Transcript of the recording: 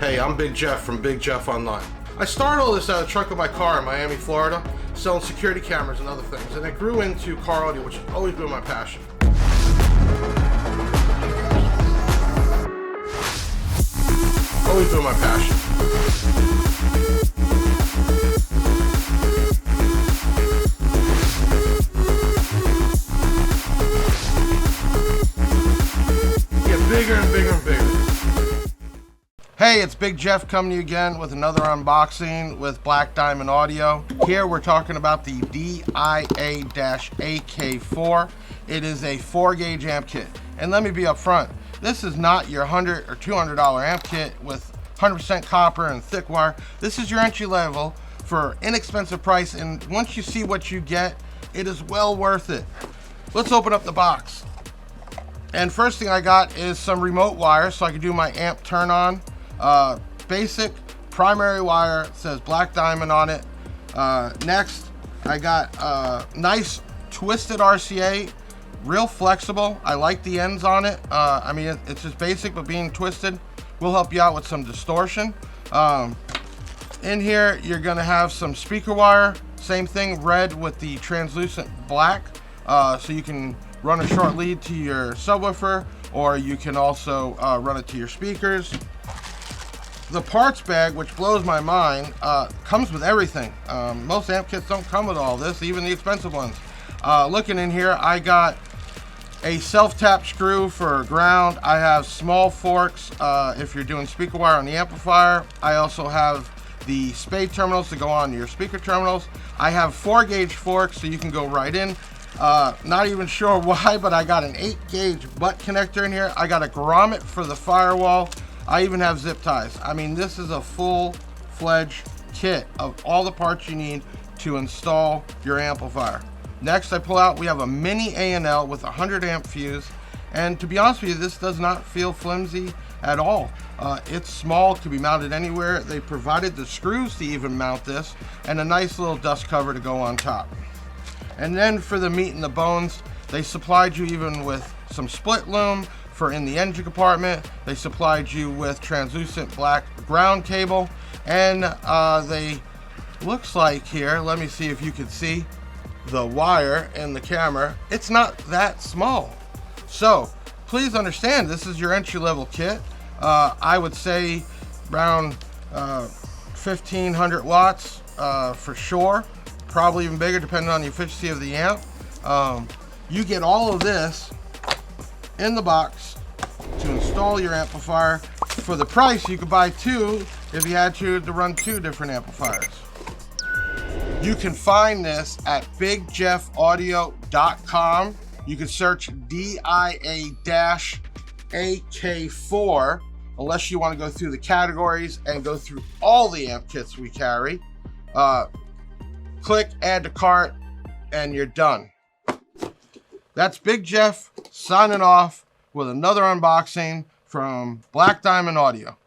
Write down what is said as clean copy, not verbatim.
Hey, I'm Big Jeff from Big Jeff Online. I started all this out of the trunk of my car in Miami, Florida, selling security cameras and other things, and it grew into car audio, which has always been my passion. Always been my passion. Get bigger and bigger and bigger. Hey, it's Big Jeff coming to you again with another unboxing with Black Diamond Audio. Here we're talking about the DIA-AK4. It is a 4-gauge amp kit. And let me be upfront, this is not your $100 or $200 amp kit with 100% copper and thick wire. This is your entry level for inexpensive price, and once you see what you get, it is well worth it. Let's open up the box. And first thing I got is some remote wire so I can do my amp turn on. Basic primary wire, says Black Diamond on it. Next, I got nice twisted RCA, real flexible. I like the ends on it. I mean, it's just basic, but being twisted will help you out with some distortion. In here, you're gonna have some speaker wire, same thing, red with the translucent black, so you can run a short lead to your subwoofer, or you can also run it to your speakers. The parts bag, which blows my mind, comes with everything. Most amp kits don't come with all this, even the expensive ones. Looking in here, I got a self-tap screw for ground. I have small forks if you're doing speaker wire on the amplifier. I also have the spade terminals to go on your speaker terminals. I have 4-gauge forks so you can go right in. Not even sure why, but I got an 8-gauge butt connector in here. I got a grommet for the firewall. I even have zip ties. I mean, this is a full-fledged kit of all the parts you need to install your amplifier. Next, I pull out, we have a mini A&L with a 100 amp fuse. And to be honest with you, this does not feel flimsy at all. It's small, it can be mounted anywhere. They provided the screws to even mount this, and a nice little dust cover to go on top. And then for the meat and the bones, they supplied you even with some split loom for in the engine compartment. They supplied you with translucent black ground cable, and they, looks like here, let me see if you can see the wire in the camera, it's not that small. So please understand, this is your entry-level kit. I would say around 1500 watts for sure, probably even bigger depending on the efficiency of the amp. You get all of this in the box to install your amplifier. For the price, you could buy two if you had to run 2 different amplifiers. You can find this at bigjeffaudio.com. You can search DIA-AK4, unless you want to go through the categories and go through all the amp kits we carry. Click add to cart and you're done. That's Big Jeff signing off with another unboxing from Black Diamond Audio.